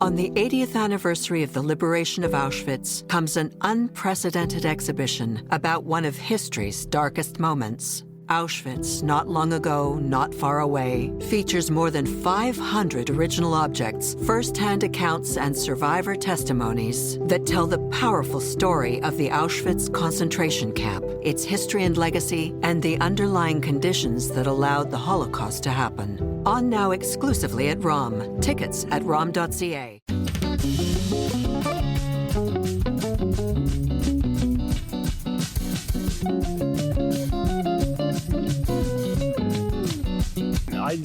On the 80th anniversary of the liberation of Auschwitz comes an unprecedented exhibition about one of history's darkest moments. Auschwitz, not long ago, not far away, features more than 500 original objects, first-hand accounts, and survivor testimonies that tell the powerful story of the Auschwitz concentration camp, its history and legacy, and the underlying conditions that allowed the Holocaust to happen. On now exclusively at ROM. Tickets at rom.ca.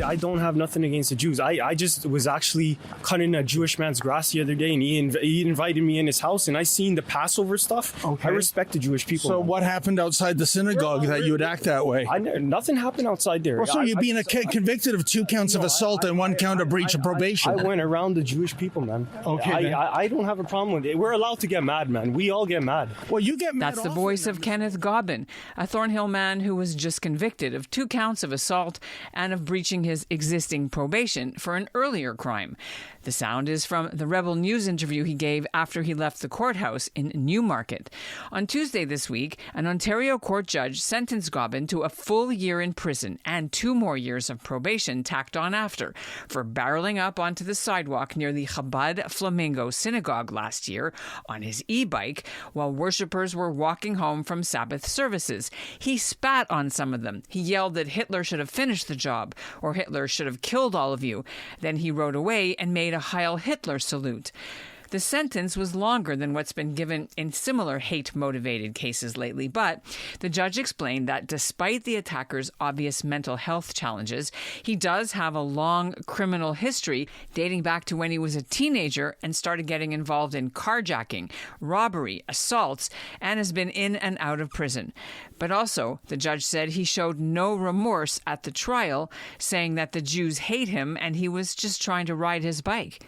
I don't have nothing against the Jews. I just was actually cutting a Jewish man's grass the other day, and he invited me in his house, and I seen the Passover stuff. Okay. I respect the Jewish people. So what happened outside the synagogue that you would act that way? Nothing happened outside there. Well, so you're being convicted of 2 counts of assault and 1 count of breach of probation. I went around the Jewish people, man. Okay. I don't have a problem with it. We're allowed to get mad, man. We all get mad. Well, you get mad. That's the voice of Kenneth Gobbin, a Thornhill man who was just convicted of 2 counts of assault and of breaching his existing probation for an earlier crime. The sound is from the Rebel News interview he gave after he left the courthouse in Newmarket. On Tuesday this week, an Ontario court judge sentenced Gobbin to a full year in prison and 2 more years of probation tacked on after for barreling up onto the sidewalk near the Chabad Flamingo synagogue last year on his e-bike while worshippers were walking home from Sabbath services. He spat on some of them. He yelled that Hitler should have finished the job, or Hitler should have killed all of you. Then he rode away and made a Heil Hitler salute. The sentence was longer than what's been given in similar hate-motivated cases lately, but the judge explained that despite the attacker's obvious mental health challenges, he does have a long criminal history dating back to when he was a teenager and started getting involved in carjacking, robbery, assaults, and has been in and out of prison. But also, the judge said he showed no remorse at the trial, saying that the Jews hate him and he was just trying to ride his bike.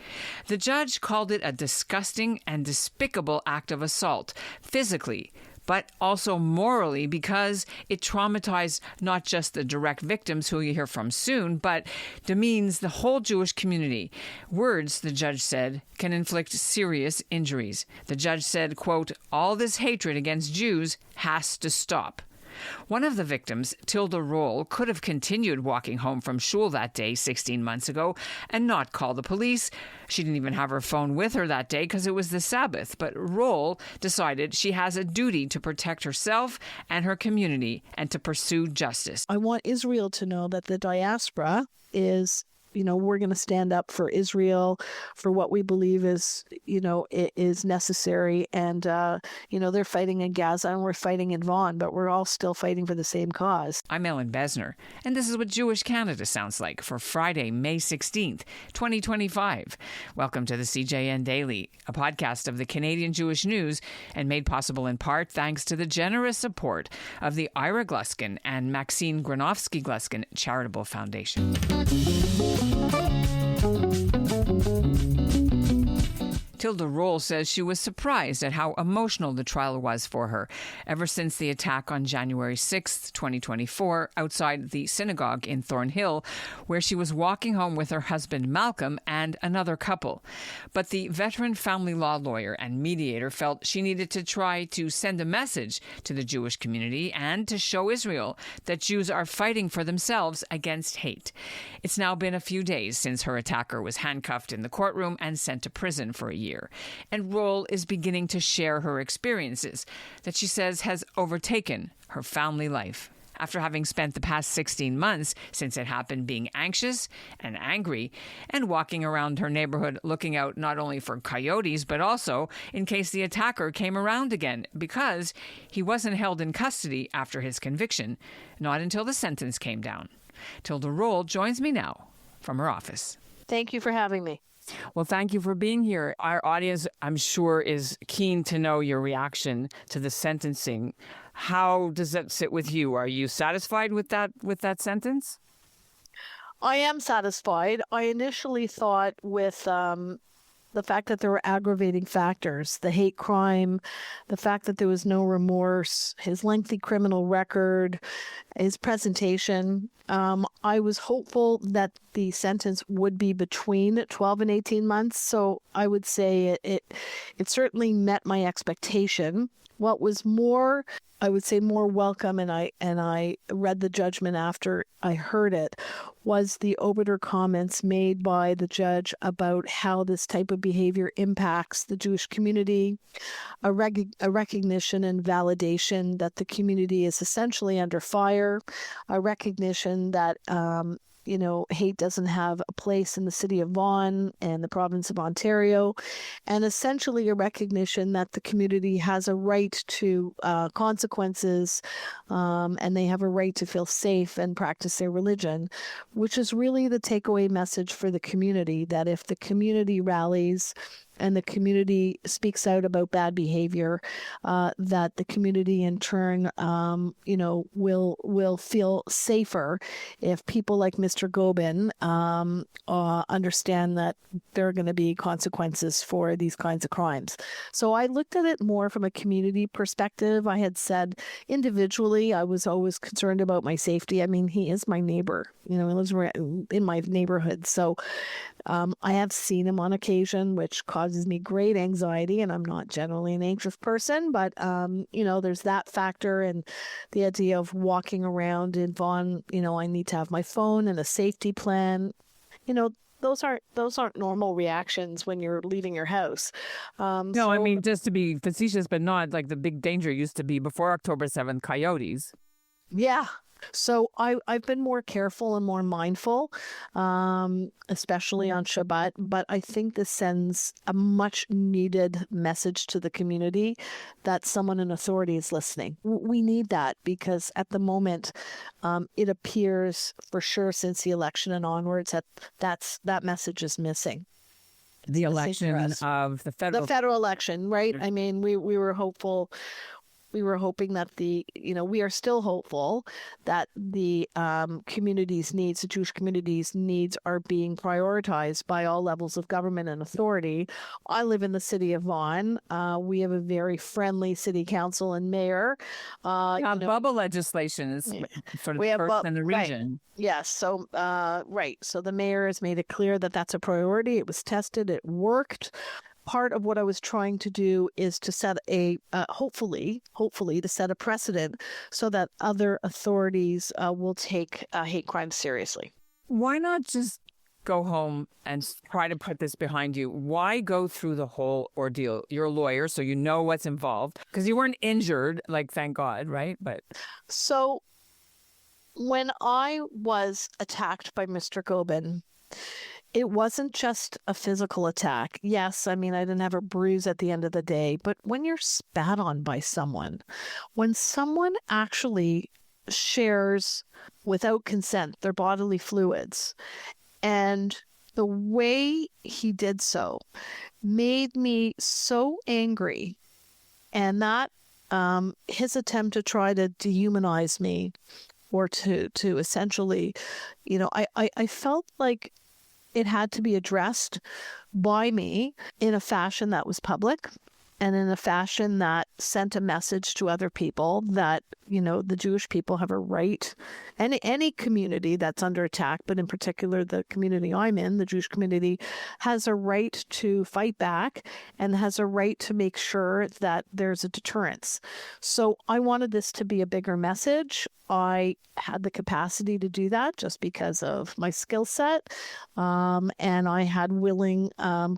The judge called it a disgusting and despicable act of assault, physically, but also morally, because it traumatized not just the direct victims who you hear from soon, but demeans the whole Jewish community. Words, the judge said, can inflict serious injuries. The judge said, quote, "All this hatred against Jews has to stop." One of the victims, Tilda Roll, could have continued walking home from shul that day 16 months ago and not call the police. She didn't even have her phone with her that day because it was the Sabbath. But Roll decided she has a duty to protect herself and her community and to pursue justice. I want Israel to know that the diaspora is, we're going to stand up for Israel, for what we believe is necessary. And, they're fighting in Gaza and we're fighting in Vaughan, but we're all still fighting for the same cause. I'm Ellen Besner, and this is what Jewish Canada sounds like for Friday, May 16th, 2025. Welcome to the CJN Daily, a podcast of the Canadian Jewish News, and made possible in part thanks to the generous support of the Ira Gluskin and Maxine Granovsky-Gluskin Charitable Foundation. Tilda Roll says she was surprised at how emotional the trial was for her ever since the attack on January 6, 2024, outside the synagogue in Thornhill, where she was walking home with her husband Malcolm and another couple. But the veteran family law lawyer and mediator felt she needed to try to send a message to the Jewish community and to show Israel that Jews are fighting for themselves against hate. It's now been a few days since her attacker was handcuffed in the courtroom and sent to prison for a year. And Roll is beginning to share her experiences that she says has overtaken her family life. After having spent the past 16 months since it happened being anxious and angry and walking around her neighborhood looking out not only for coyotes but also in case the attacker came around again, because he wasn't held in custody after his conviction, not until the sentence came down. Tilda Roll joins me now from her office. Thank you for having me. Well, thank you for being here. Our audience, I'm sure, is keen to know your reaction to the sentencing. How does that sit with you? Are you satisfied with that sentence? I am satisfied. I initially thought with the fact that there were aggravating factors, the hate crime, the fact that there was no remorse, his lengthy criminal record, his presentation. I was hopeful that the sentence would be between 12 and 18 months. So I would say it certainly met my expectation. What was more, I would say more welcome, and I read the judgment after I heard it, was the obiter comments made by the judge about how this type of behavior impacts the Jewish community, a recognition and validation that the community is essentially under fire, a recognition that hate doesn't have a place in the city of Vaughan and the province of Ontario, and essentially a recognition that the community has a right to consequences, and they have a right to feel safe and practice their religion, which is really the takeaway message for the community, that if the community rallies and the community speaks out about bad behavior, that the community in turn, will feel safer if people like Mr. Gobin understand that there are going to be consequences for these kinds of crimes. So I looked at it more from a community perspective. I had said individually, I was always concerned about my safety. I mean, he is my neighbor. He lives in my neighborhood. So I have seen him on occasion, which causes me great anxiety, and I'm not generally an anxious person, but, there's that factor, and the idea of walking around in Vaughan, I need to have my phone and a safety plan. Those aren't normal reactions when you're leaving your house. No, I mean, just to be facetious, but not like the big danger used to be before October 7th, coyotes. Yeah. So I've been more careful and more mindful, especially on Shabbat. But I think this sends a much needed message to the community that someone in authority is listening. We need that because at the moment, it appears for sure since the election and onwards that message is missing. The election of the federal election, right? I mean, we were hopeful. We were hoping that we are still hopeful that the community's needs, the Jewish community's needs, are being prioritized by all levels of government and authority. I live in the city of Vaughan. We have a very friendly city council and mayor. Bubble legislation is sort of first in the region. Right. Yes. So, right. So the mayor has made it clear that that's a priority. It was tested. It worked. Part of what I was trying to do is to set hopefully to set a precedent so that other authorities will take hate crimes seriously. Why not just go home and try to put this behind you? Why go through the whole ordeal? You're a lawyer, so you know what's involved because you weren't injured, thank God, right? But so when I was attacked by Mr. Gobin, it wasn't just a physical attack. Yes, I mean, I didn't have a bruise at the end of the day, but when you're spat on by someone, when someone actually shares without consent their bodily fluids, and the way he did so made me so angry, and that his attempt to try to dehumanize me or to essentially, I felt like it had to be addressed by me in a fashion that was public and in a fashion that sent a message to other people that, the Jewish people have a right, and any community that's under attack, but in particular the community I'm in, the Jewish community, has a right to fight back and has a right to make sure that there's a deterrence. So I wanted this to be a bigger message. I had the capacity to do that just because of my skill set. And I had willing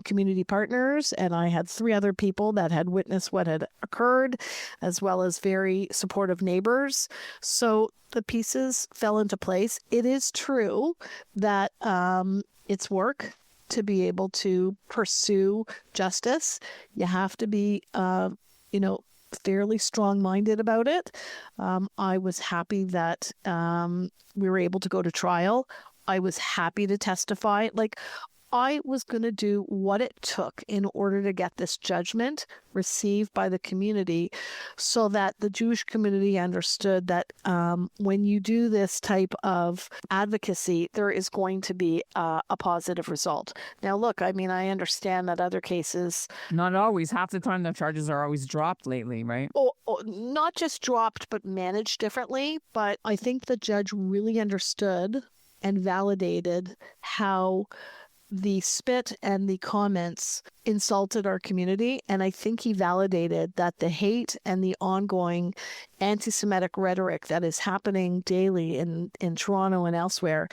community partners, and I had 3 other people that had witnessed what had occurred, as well as very supportive neighbors. So the pieces fell into place. It is true that it's work to be able to pursue justice. You have to be, fairly strong-minded about it. I was happy that we were able to go to trial. I was happy to testify. I was going to do what it took in order to get this judgment received by the community so that the Jewish community understood that when you do this type of advocacy, there is going to be a positive result. Now, look, I mean, I understand that other cases... Not always. Half the time the charges are always dropped lately, right? Not just dropped, but managed differently. But I think the judge really understood and validated how the spit and the comments insulted our community. And I think he validated that the hate and the ongoing anti-Semitic rhetoric that is happening daily in Toronto and elsewhere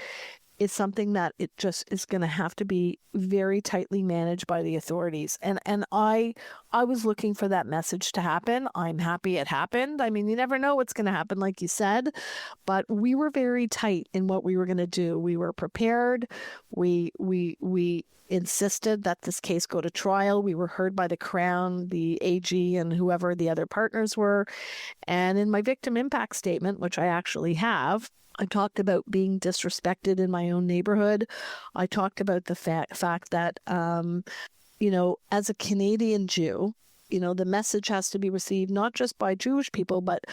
is something that it just is going to have to be very tightly managed by the authorities. And I was looking for that message to happen. I'm happy it happened. I mean, you never know what's going to happen, like you said, but we were very tight in what we were going to do. We were prepared. We insisted that this case go to trial. We were heard by the Crown, the AG, and whoever the other partners were. And in my victim impact statement, which I actually have, I talked about being disrespected in my own neighborhood. I talked about the fact that, as a Canadian Jew, the message has to be received not just by Jewish people, but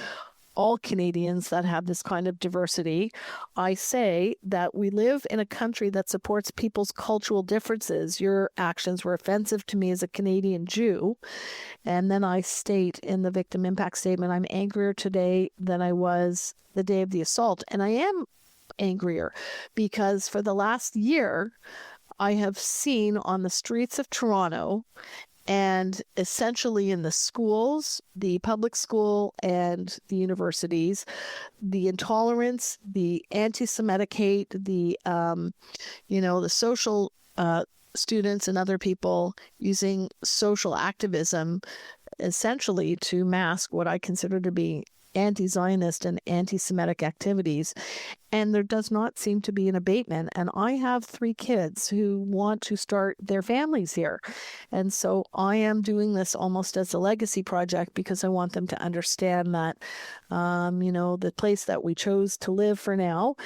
all Canadians that have this kind of diversity. I say that we live in a country that supports people's cultural differences. Your actions were offensive to me as a Canadian Jew. And then I state in the victim impact statement, I'm angrier today than I was the day of the assault. And I am angrier because for the last year, I have seen on the streets of Toronto and essentially in the schools, the public school and the universities, the intolerance, the anti-Semitic hate, the social students and other people using social activism essentially to mask what I consider to be anti-Zionist and anti-Semitic activities. And there does not seem to be an abatement. And I have 3 kids who want to start their families here. And so I am doing this almost as a legacy project because I want them to understand that, the place that we chose to live for now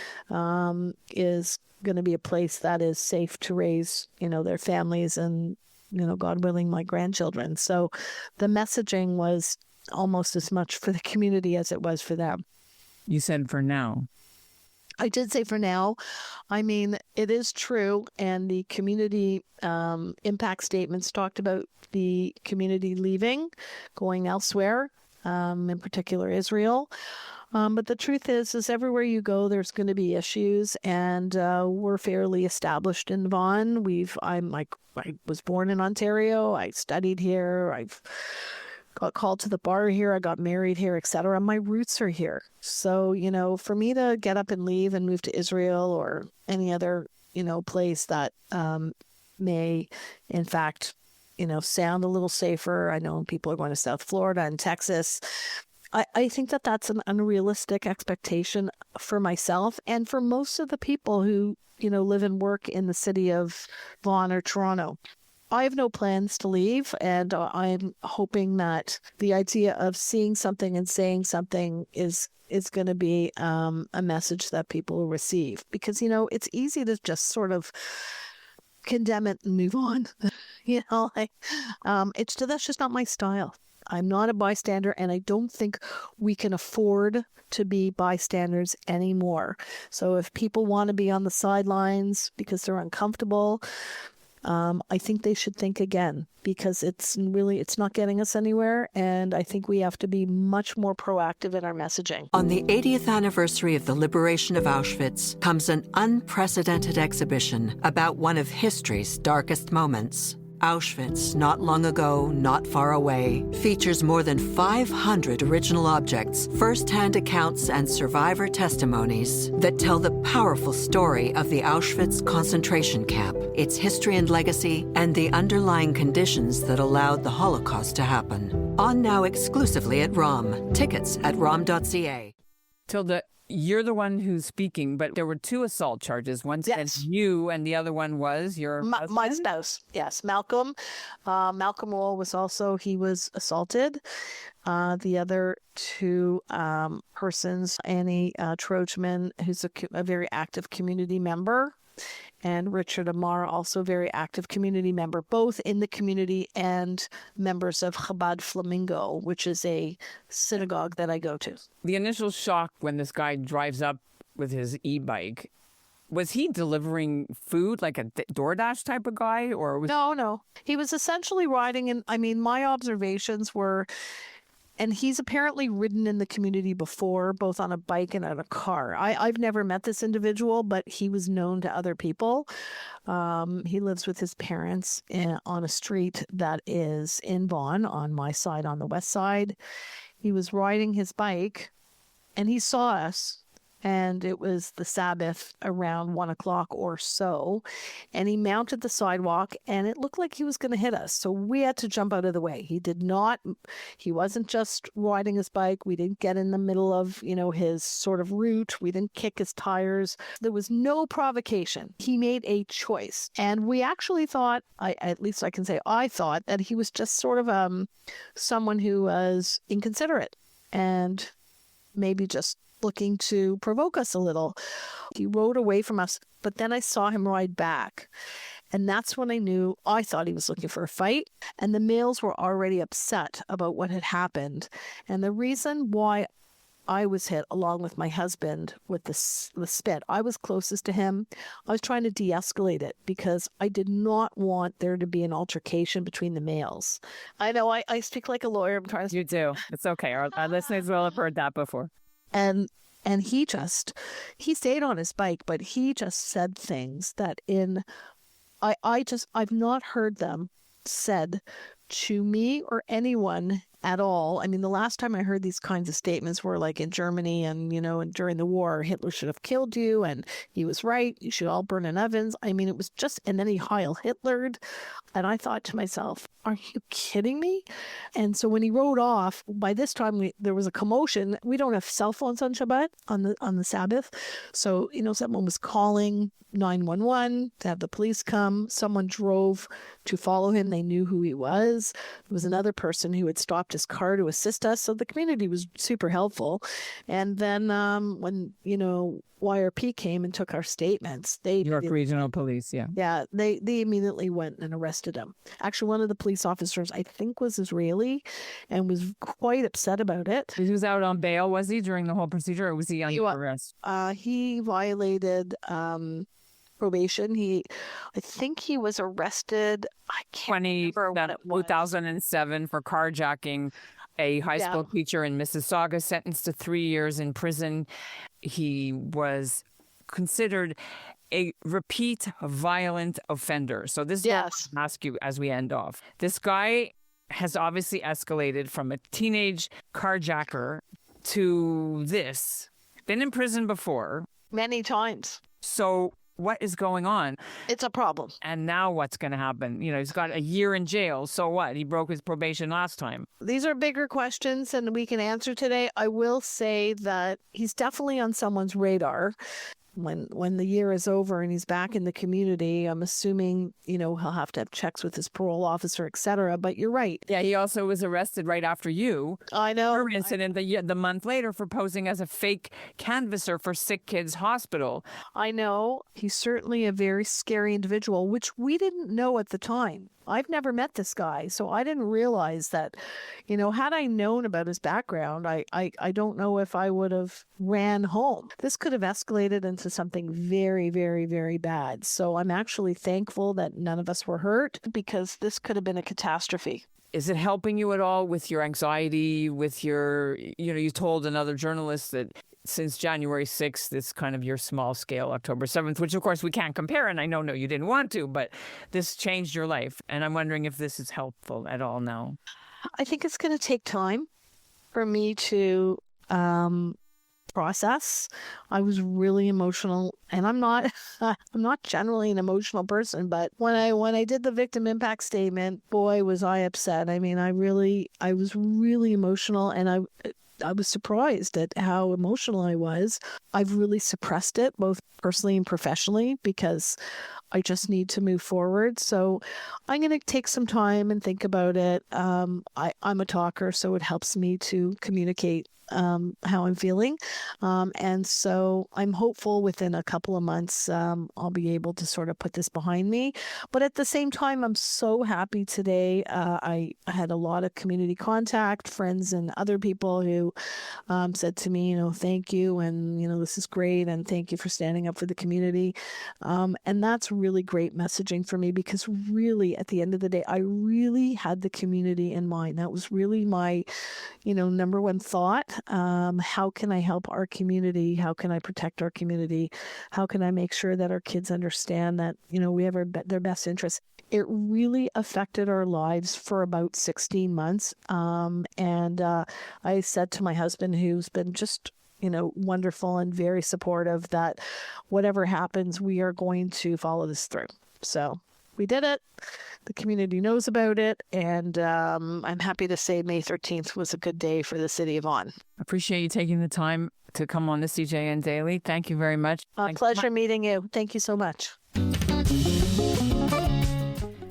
is going to be a place that is safe to raise, their families and, God willing, my grandchildren. So the messaging was almost as much for the community as it was for them. You said for now. I did say for now. I mean, it is true. And the community impact statements talked about the community leaving, going elsewhere, in particular Israel. But the truth is everywhere you go, there's going to be issues, and we're fairly established in Vaughan. I was born in Ontario. I studied here. I've got called to the bar here. I got married here, etc. My roots are here. So, for me to get up and leave and move to Israel or any other, place that may, in fact, sound a little safer. I know people are going to South Florida and Texas. I think that that's an unrealistic expectation for myself and for most of the people who, live and work in the city of Vaughan or Toronto. I have no plans to leave, and I'm hoping that the idea of seeing something and saying something is going to be a message that people will receive. Because, it's easy to just sort of condemn it and move on. That's just not my style. I'm not a bystander, and I don't think we can afford to be bystanders anymore. So if people want to be on the sidelines because they're uncomfortable, I think they should think again, because it's not getting us anywhere. And I think we have to be much more proactive in our messaging. On the 80th anniversary of the liberation of Auschwitz comes an unprecedented exhibition about one of history's darkest moments. Auschwitz, not long ago, not far away, features more than 500 original objects, first-hand accounts, and survivor testimonies that tell the powerful story of the Auschwitz concentration camp, its history and legacy, and the underlying conditions that allowed the Holocaust to happen. On now exclusively at ROM. Tickets at rom.ca. Tilda, you're the one who's speaking, but there were 2 assault charges. One said you, and the other one was your husband? My spouse. Yes, Malcolm. Malcolm Roll he was assaulted. The other 2 persons, Annie Trochman, who's a very active community member, and Richard Amar, also a very active community member, both in the community and members of Chabad Flamingo, which is a synagogue that I go to. The initial shock when this guy drives up with his e-bike, was he delivering food like a DoorDash type of guy, or was... No. He was essentially riding in, I mean, my observations were, and he's apparently ridden in the community before, both on a bike and on a car. I've never met this individual, but he was known to other people. He lives with his parents on a street that is in Vaughan, on my side, on the west side. He was riding his bike, and he saw us. And it was the Sabbath around 1 o'clock or so. And he mounted the sidewalk, and it looked like he was going to hit us. So we had to jump out of the way. He wasn't just riding his bike. We didn't get in the middle of, his sort of route. We didn't kick his tires. There was no provocation. He made a choice. And we actually thought, at least I can say I thought, that he was just sort of someone who was inconsiderate and maybe just looking to provoke us a little. He rode away from us, but then I saw him ride back. And that's when I thought he was looking for a fight. And the males were already upset about what had happened. And the reason why I was hit, along with my husband, with the spit, I was closest to him. I was trying to de-escalate it because I did not want there to be an altercation between the males. I know I speak like a lawyer. I'm trying to... You do. It's okay. Our listeners will have heard that before. And he stayed on his bike, but he just said things that I've not heard them said to me or anyone at all. I mean, the last time I heard these kinds of statements were like in Germany and, and during the war, Hitler should have killed you and he was right. You should all burn in ovens. I mean, it was just, and then he Heil Hitlered. And I thought to myself, are you kidding me? And so when he rode off, by this time there was a commotion. We don't have cell phones on Shabbat, on the Sabbath. So, someone was calling 911 to have the police come. Someone drove to follow him. They knew who he was. There was another person who had stopped his car to assist us. So the community was super helpful. And then when, YRP came and took our statements, York Regional Police, yeah. Yeah, they immediately went and arrested him. Actually, one of the police officers, I think, was Israeli and was quite upset about it. He was out on bail, was he, during the whole procedure, or was he under arrest? He violated probation. I think he was arrested, I can't remember when it was. 2007 for carjacking a high school teacher in Mississauga, sentenced to 3 years in prison. He was considered a repeat violent offender. So this is what I'll ask you as we end off. This guy has obviously escalated from a teenage carjacker to this. Been in prison before. Many times. So what is going on? It's a problem. And now what's going to happen? He's got a year in jail. So what? He broke his probation last time. These are bigger questions than we can answer today. I will say that he's definitely on someone's radar. When the year is over and he's back in the community, I'm assuming, he'll have to have checks with his parole officer, et cetera. But you're right. Yeah, he also was arrested right after you. I know. For incident the month later for posing as a fake canvasser for Sick Kids Hospital. I know. He's certainly a very scary individual, which we didn't know at the time. I've never met this guy, so I didn't realize that, had I known about his background, I don't know if I would have ran home. This could have escalated into something very, very, very bad. So I'm actually thankful that none of us were hurt because this could have been a catastrophe. Is it helping you at all with your anxiety, with your, you told another journalist that since January 6th, it's kind of your small scale October 7th, which of course we can't compare. And I know, no, you didn't want to, but this changed your life. And I'm wondering if this is helpful at all now. I think it's going to take time for me to process. I was really emotional, and I'm not generally an emotional person, but when I did the victim impact statement, boy, was I upset. I mean, I was really emotional, and I was surprised at how emotional I was. I've really suppressed it, both personally and professionally, because I just need to move forward. So I'm going to take some time and think about it. I'm a talker, so it helps me to communicate how I'm feeling. And so I'm hopeful within a couple of months, I'll be able to sort of put this behind me. But at the same time, I'm so happy today. I had a lot of community contact, friends and other people who said to me, thank you. And, this is great. And thank you for standing up for the community. And that's really great messaging for me, because really at the end of the day, I really had the community in mind. That was really my, number one thought. How can I help our community? How can I protect our community? How can I make sure that our kids understand that, we have their best interests? It really affected our lives for about 16 months. And I said to my husband, who's been just wonderful and very supportive, that whatever happens, we are going to follow this through. So we did it. The community knows about it. And I'm happy to say May 13th was a good day for the city of Vaughan. Appreciate you taking the time to come on the CJN Daily. Thank you very much. Pleasure meeting you. Thank you so much.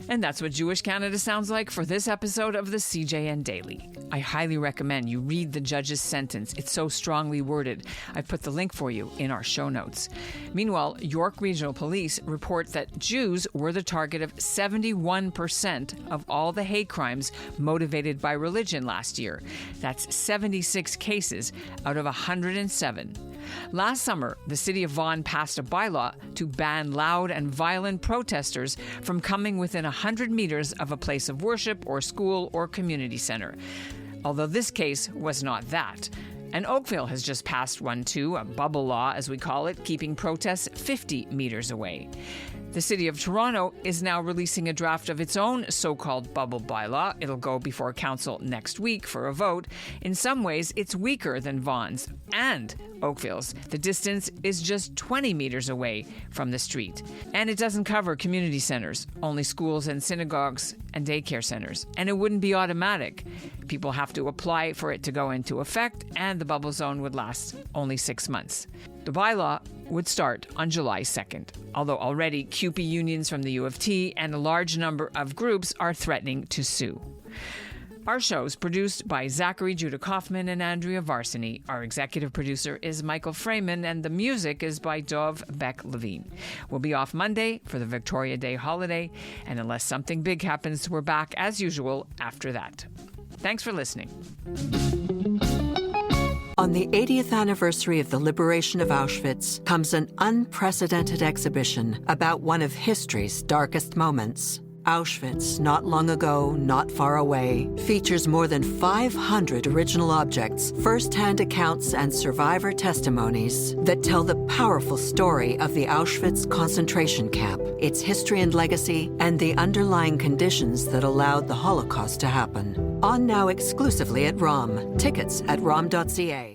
And that's what Jewish Canada sounds like for this episode of the CJN Daily. I highly recommend you read the judge's sentence. It's so strongly worded. I've put the link for you in our show notes. Meanwhile, York Regional Police report that Jews were the target of 71% of all the hate crimes motivated by religion last year. That's 76 cases out of 107. Last summer, the city of Vaughan passed a bylaw to ban loud and violent protesters from coming within 100 meters of a place of worship or school or community center. Although this case was not that. And Oakville has just passed one too, a bubble law as we call it, keeping protests 50 meters away. The City of Toronto is now releasing a draft of its own so-called bubble bylaw. It'll go before council next week for a vote. In some ways, it's weaker than Vaughan's and Oakville's. The distance is just 20 meters away from the street. And it doesn't cover community centers, only schools and synagogues and daycare centers. And it wouldn't be automatic. People have to apply for it to go into effect, and the bubble zone would last only 6 months. The bylaw would start on July 2nd, although already CUPE unions from the U of T and a large number of groups are threatening to sue. Our show is produced by Zachary Judah Kaufman and Andrea Varsany. Our executive producer is Michael Freeman, and the music is by Dov Beck-Levine. We'll be off Monday for the Victoria Day holiday, and unless something big happens, we're back as usual after that. Thanks for listening. On the 80th anniversary of the liberation of Auschwitz comes an unprecedented exhibition about one of history's darkest moments. Auschwitz, Not Long Ago, Not Far Away, features more than 500 original objects, first-hand accounts, and survivor testimonies that tell the powerful story of the Auschwitz concentration camp, its history and legacy, and the underlying conditions that allowed the Holocaust to happen. On now exclusively at ROM. Tickets at rom.ca.